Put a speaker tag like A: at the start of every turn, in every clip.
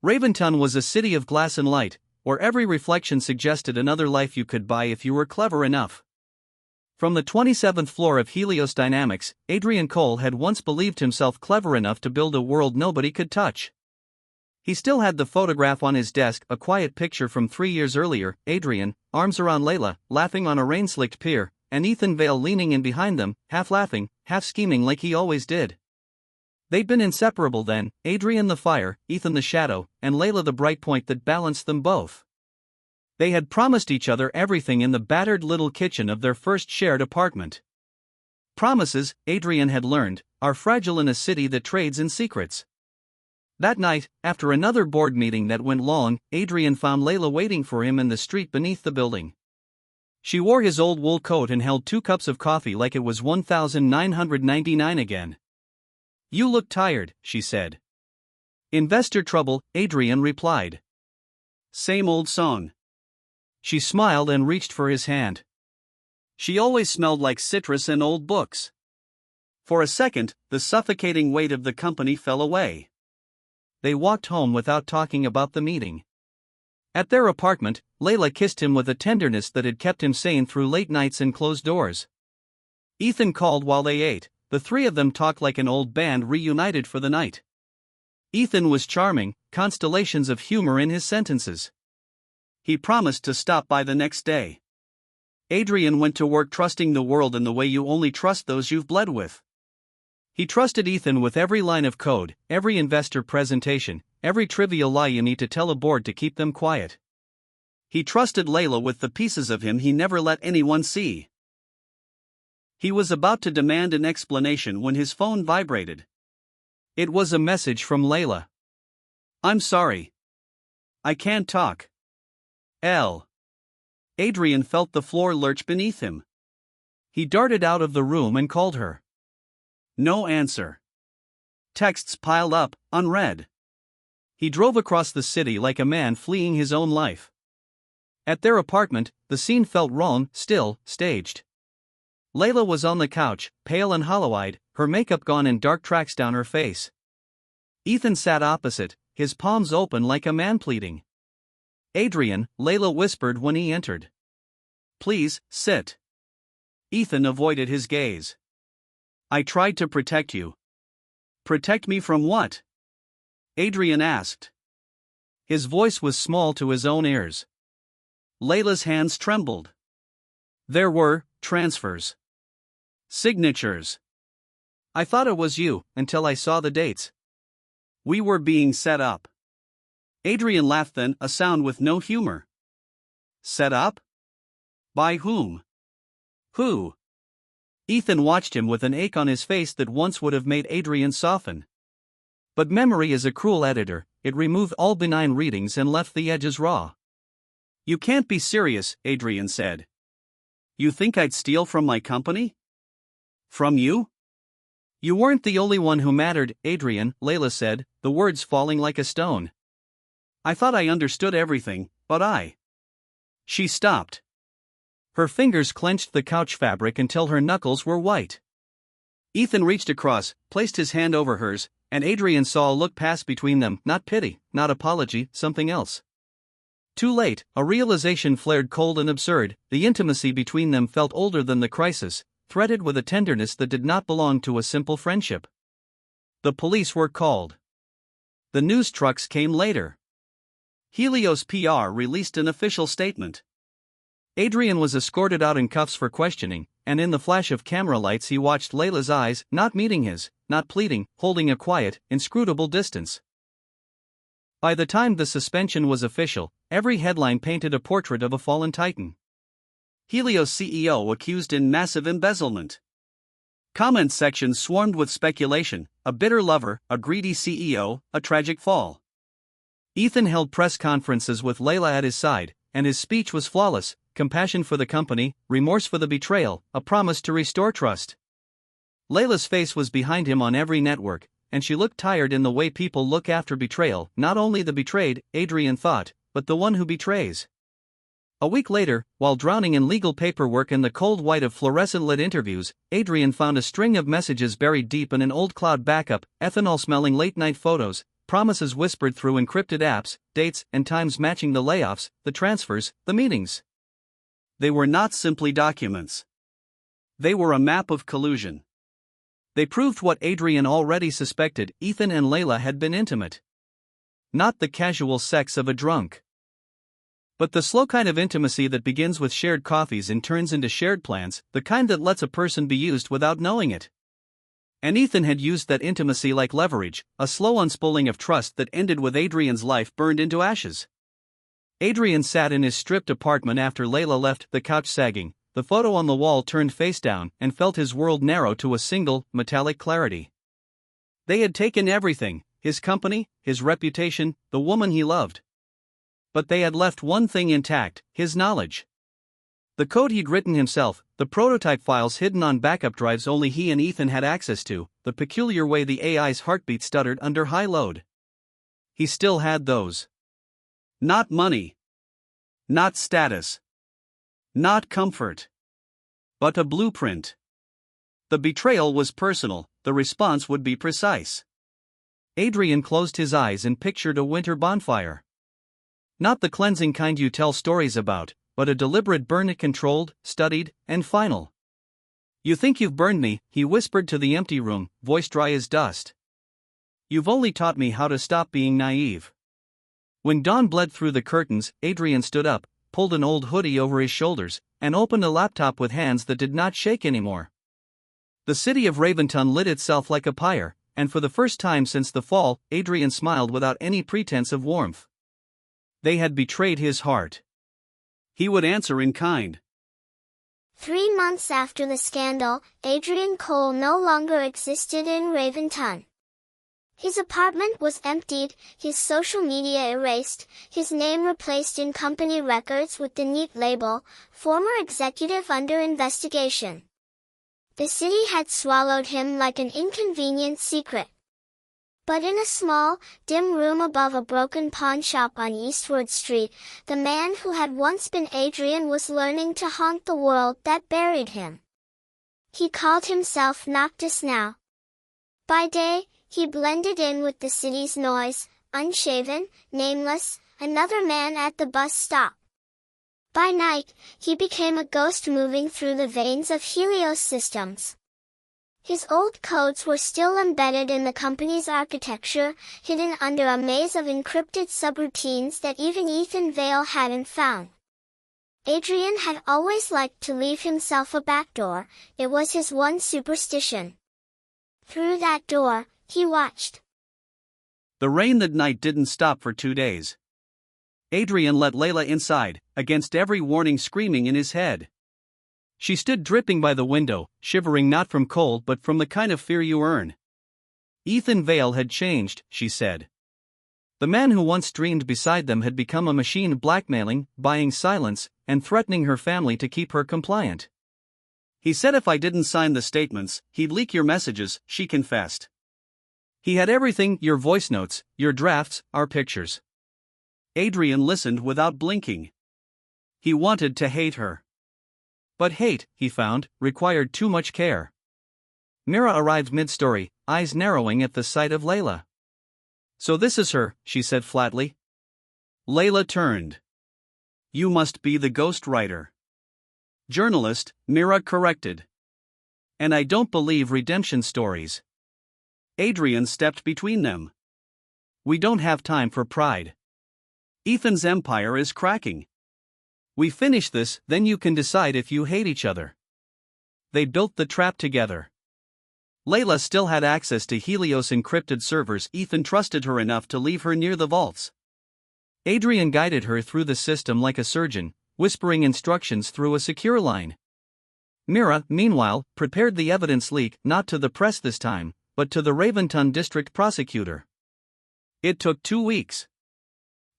A: Raventon was a city of glass and light, where every reflection suggested another life you could buy if you were clever enough. From the 27th floor of Helios Dynamics, Adrian Cole had once believed himself clever enough to build a world nobody could touch. He still had the photograph on his desk, a quiet picture from 3 years earlier, Adrian, arms around Leila, laughing on a rain-slicked pier, and Ethan Vale leaning in behind them, half laughing, half scheming like he always did. They'd been inseparable then, Adrian the fire, Ethan the shadow, and Leila the bright point that balanced them both. They had promised each other everything in the battered little kitchen of their first shared apartment. Promises, Adrian had learned, are fragile in a city that trades in secrets. That night, after another board meeting that went long, Adrian found Leila waiting for him in the street beneath the building. She wore his old wool coat and held 2 cups of coffee like it was 1,999 again. "You look tired," she said. "Investor trouble," Adrian replied. "Same old song." She smiled and reached for his hand. She always smelled like citrus and old books. For a second, the suffocating weight of the company fell away. They walked home without talking about the meeting. At their apartment, Leila kissed him with a tenderness that had kept him sane through late nights and closed doors. Ethan called while they ate. The 3 of them talked like an old band reunited for the night. Ethan was charming, constellations of humor in his sentences. He promised to stop by the next day. Adrian went to work trusting the world in the way you only trust those you've bled with. He trusted Ethan with every line of code, every investor presentation, every trivial lie you need to tell a board to keep them quiet. He trusted Leila with the pieces of him he never let anyone see. He was about to demand an explanation when his phone vibrated. It was a message from Leila. "I'm sorry. I can't talk. L." Adrian felt the floor lurch beneath him. He darted out of the room and called her. No answer. Texts piled up, unread. He drove across the city like a man fleeing his own life. At their apartment, the scene felt wrong, still, staged. Leila was on the couch, pale and hollow-eyed, her makeup gone and dark tracks down her face. Ethan sat opposite, his palms open like a man pleading. "Adrian," Leila whispered when he entered. "Please, sit." Ethan avoided his gaze. "I tried to protect you." "Protect me from what?" Adrian asked. His voice was small to his own ears. Leila's hands trembled. There were transfers. Signatures. "I thought it was you, until I saw the dates. We were being set up." Adrian laughed then, a sound with no humor. "Set up? By whom? Who?" Ethan watched him with an ache on his face that once would have made Adrian soften. But memory is a cruel editor, it removed all benign readings and left the edges raw. "You can't be serious," Adrian said. "You think I'd steal from my company? From you?" "You weren't the only one who mattered, Adrian," Leila said, the words falling like a stone. "I thought I understood everything, but I..." She stopped. Her fingers clenched the couch fabric until her knuckles were white. Ethan reached across, placed his hand over hers, and Adrian saw a look pass between them, not pity, not apology, something else. Too late, a realization flared cold and absurd. The intimacy between them felt older than the crisis, threaded with a tenderness that did not belong to a simple friendship. The police were called. The news trucks came later. Helios PR released an official statement. Adrian was escorted out in cuffs for questioning, and in the flash of camera lights he watched Leila's eyes, not meeting his, not pleading, holding a quiet, inscrutable distance. By the time the suspension was official, every headline painted a portrait of a fallen titan. Helios CEO accused in massive embezzlement. Comment sections swarmed with speculation: a bitter lover, a greedy CEO, a tragic fall. Ethan held press conferences with Leila at his side, and his speech was flawless: compassion for the company, remorse for the betrayal, a promise to restore trust. Leila's face was behind him on every network, and she looked tired in the way people look after betrayal, not only the betrayed, Adrian thought, but the one who betrays. A week later, while drowning in legal paperwork and the cold white of fluorescent-lit interviews, Adrian found a string of messages buried deep in an old cloud backup, ethanol-smelling late-night photos, promises whispered through encrypted apps, dates and times matching the layoffs, the transfers, the meetings. They were not simply documents. They were a map of collusion. They proved what Adrian already suspected: Ethan and Leila had been intimate. Not the casual sex of a drunk, but the slow kind of intimacy that begins with shared coffees and turns into shared plans, the kind that lets a person be used without knowing it. And Ethan had used that intimacy like leverage, a slow unspooling of trust that ended with Adrian's life burned into ashes. Adrian sat in his stripped apartment after Leila left, the couch sagging, the photo on the wall turned face down, and felt his world narrow to a single, metallic clarity. They had taken everything: his company, his reputation, the woman he loved. But they had left one thing intact: his knowledge. The code he'd written himself, the prototype files hidden on backup drives only he and Ethan had access to, the peculiar way the AI's heartbeat stuttered under high load. He still had those. Not money. Not status. Not comfort. But a blueprint. The betrayal was personal, the response would be precise. Adrian closed his eyes and pictured a winter bonfire. Not the cleansing kind you tell stories about, but a deliberate burn, controlled, studied, and final. "You think you've burned me," he whispered to the empty room, voice dry as dust. "You've only taught me how to stop being naive." When dawn bled through the curtains, Adrian stood up, pulled an old hoodie over his shoulders, and opened a laptop with hands that did not shake anymore. The city of Raventon lit itself like a pyre, and for the first time since the fall, Adrian smiled without any pretense of warmth. They had betrayed his heart. He would answer in kind.
B: 3 months after the scandal, Adrian Cole no longer existed in Raventon. His apartment was emptied, his social media erased, his name replaced in company records with the neat label, "Former executive under investigation." The city had swallowed him like an inconvenient secret. But in a small, dim room above a broken pawn shop on Eastward Street, the man who had once been Adrian was learning to haunt the world that buried him. He called himself Noctis now. By day, he blended in with the city's noise, unshaven, nameless, another man at the bus stop. By night, he became a ghost moving through the veins of Helios systems. His old codes were still embedded in the company's architecture, hidden under a maze of encrypted subroutines that even Ethan Vale hadn't found. Adrian had always liked to leave himself a backdoor; it was his one superstition. Through that door, he watched.
A: The rain that night didn't stop for 2 days. Adrian let Leila inside, against every warning screaming in his head. She stood dripping by the window, shivering not from cold but from the kind of fear you earn. Ethan Vale had changed, she said. The man who once dreamed beside them had become a machine, blackmailing, buying silence, and threatening her family to keep her compliant. "He said if I didn't sign the statements, he'd leak your messages," she confessed. "He had everything: your voice notes, your drafts, our pictures." Adrian listened without blinking. He wanted to hate her. But hate, he found, required too much care. Mira arrived mid-story, eyes narrowing at the sight of Leila. "So this is her," she said flatly. Leila turned. "You must be the ghost writer." "Journalist," Mira corrected. "And I don't believe redemption stories." Adrian stepped between them. "We don't have time for pride. Ethan's empire is cracking. We finish this, then you can decide if you hate each other." They built the trap together. Leila still had access to Helios encrypted servers. Ethan trusted her enough to leave her near the vaults. Adrian guided her through the system like a surgeon, whispering instructions through a secure line. Mira, meanwhile, prepared the evidence leak, not to the press this time, but to the Raventon district prosecutor. It took 2 weeks.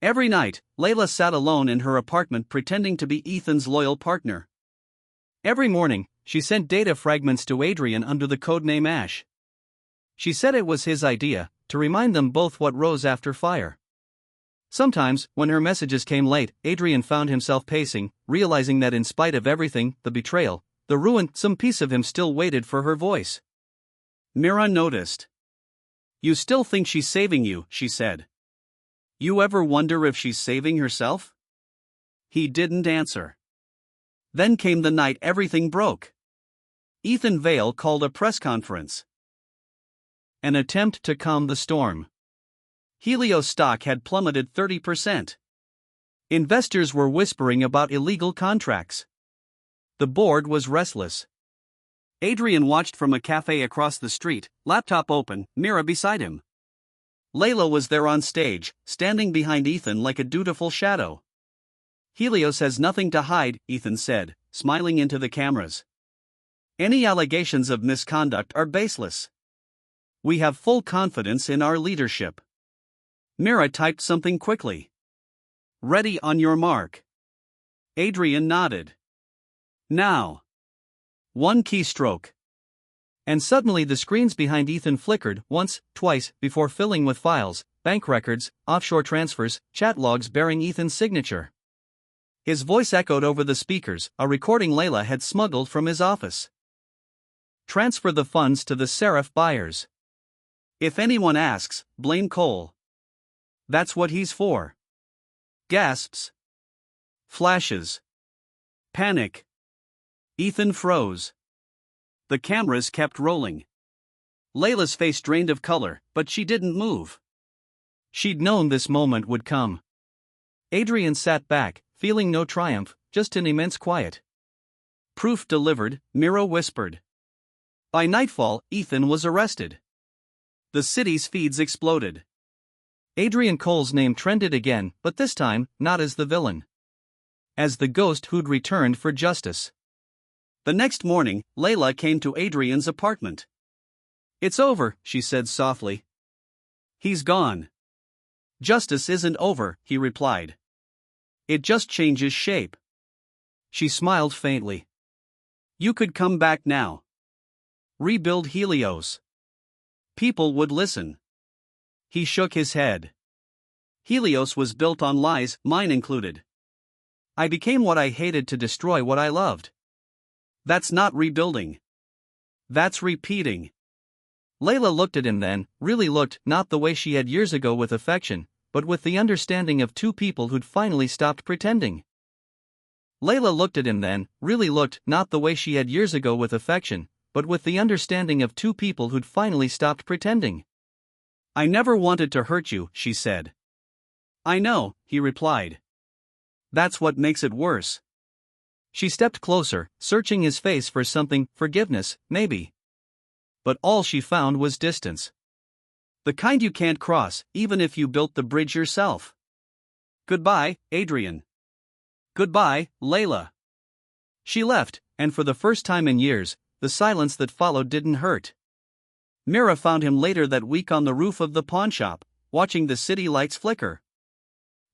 A: Every night, Leila sat alone in her apartment pretending to be Ethan's loyal partner. Every morning, she sent data fragments to Adrian under the codename Ash. She said it was his idea, to remind them both what rose after fire. Sometimes, when her messages came late, Adrian found himself pacing, realizing that in spite of everything, the betrayal, the ruin, some piece of him still waited for her voice. Mira noticed. You still think she's saving you, she said. You ever wonder if she's saving herself? He didn't answer. Then came the night everything broke. Ethan Vale called a press conference. An attempt to calm the storm. Helios stock had plummeted 30%. Investors were whispering about illegal contracts. The board was restless. Adrian watched from a cafe across the street, laptop open, mirror beside him. Leila was there on stage, standing behind Ethan like a dutiful shadow. Helios has nothing to hide, Ethan said, smiling into the cameras. Any allegations of misconduct are baseless. We have full confidence in our leadership. Mira typed something quickly. Ready on your mark. Adrian nodded. Now. One keystroke. And suddenly the screens behind Ethan flickered once, twice, before filling with files, bank records, offshore transfers, chat logs bearing Ethan's signature. His voice echoed over the speakers, a recording Leila had smuggled from his office. Transfer the funds to the Seraph buyers. If anyone asks, blame Cole. That's what he's for. Gasps. Flashes. Panic. Ethan froze. The cameras kept rolling. Leila's face drained of color, but she didn't move. She'd known this moment would come. Adrian sat back, feeling no triumph, just an immense quiet. Proof delivered, Mira whispered. By nightfall, Ethan was arrested. The city's feeds exploded. Adrian Cole's name trended again, but this time, not as the villain. As the ghost who'd returned for justice. The next morning, Leila came to Adrian's apartment. It's over, she said softly. He's gone. Justice isn't over, he replied. It just changes shape. She smiled faintly. You could come back now. Rebuild Helios. People would listen. He shook his head. Helios was built on lies, mine included. I became what I hated to destroy what I loved. That's not rebuilding. That's repeating. Leila looked at him then, really looked, not the way she had years ago with affection, but with the understanding of two people who'd finally stopped pretending. Leila looked at him then, really looked, not the way she had years ago with affection, but with the understanding of two people who'd finally stopped pretending. I never wanted to hurt you, she said. I know, he replied. That's what makes it worse. She stepped closer, searching his face for something, forgiveness, maybe. But all she found was distance. The kind you can't cross, even if you built the bridge yourself. Goodbye, Adrian. Goodbye, Leila. She left, and for the first time in years, the silence that followed didn't hurt. Mira found him later that week on the roof of the pawnshop, watching the city lights flicker.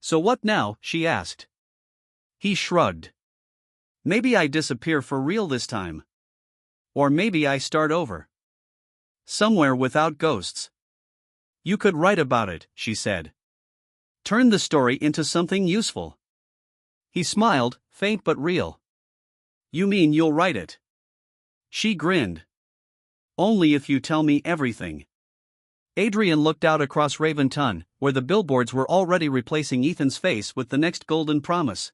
A: So what now, she asked. He shrugged. Maybe I disappear for real this time. Or maybe I start over. Somewhere without ghosts. You could write about it, she said. Turn the story into something useful. He smiled, faint but real. You mean you'll write it? She grinned. Only if you tell me everything. Adrian looked out across Raventon, where the billboards were already replacing Ethan's face with the next golden promise.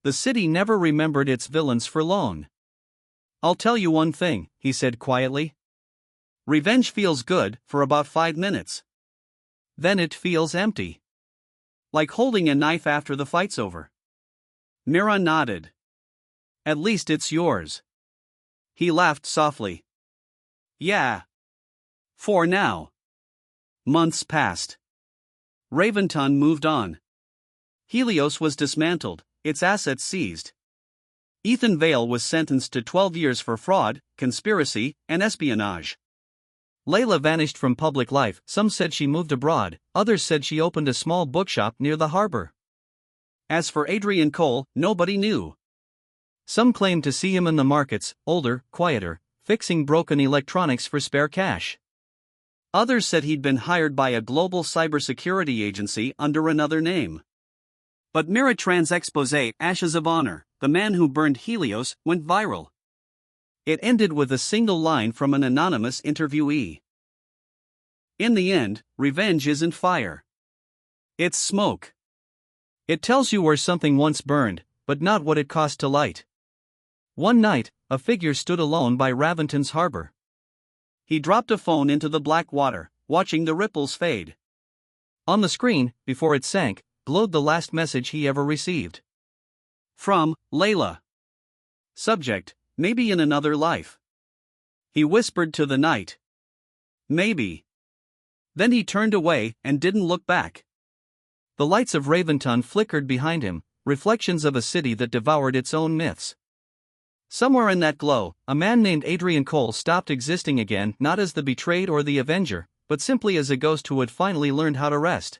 A: The city never remembered its villains for long. I'll tell you one thing, he said quietly. Revenge feels good for about 5 minutes. Then it feels empty. Like holding a knife after the fight's over. Mira nodded. At least it's yours. He laughed softly. Yeah. For now. Months passed. Raventon moved on. Helios was dismantled, its assets seized. Ethan Vale was sentenced to 12 years for fraud, conspiracy, and espionage. Leila vanished from public life. Some said she moved abroad, others said she opened a small bookshop near the harbor. As for Adrian Cole, nobody knew. Some claimed to see him in the markets, older, quieter, fixing broken electronics for spare cash. Others said he'd been hired by a global cybersecurity agency under another name. But Miratran's expose, Ashes of Honor, the man who burned Helios, went viral. It ended with a single line from an anonymous interviewee. In the end, revenge isn't fire. It's smoke. It tells you where something once burned, but not what it cost to light. One night, a figure stood alone by Raventon's harbor. He dropped a phone into the black water, watching the ripples fade. On the screen, before it sank, glowed the last message he ever received. From Leila. Subject: maybe in another life. He whispered to the night. Maybe. Then he turned away and didn't look back. The lights of Raventon flickered behind him, reflections of a city that devoured its own myths. Somewhere in that glow, a man named Adrian Cole stopped existing again, not as the betrayed or the avenger, but simply as a ghost who had finally learned how to rest.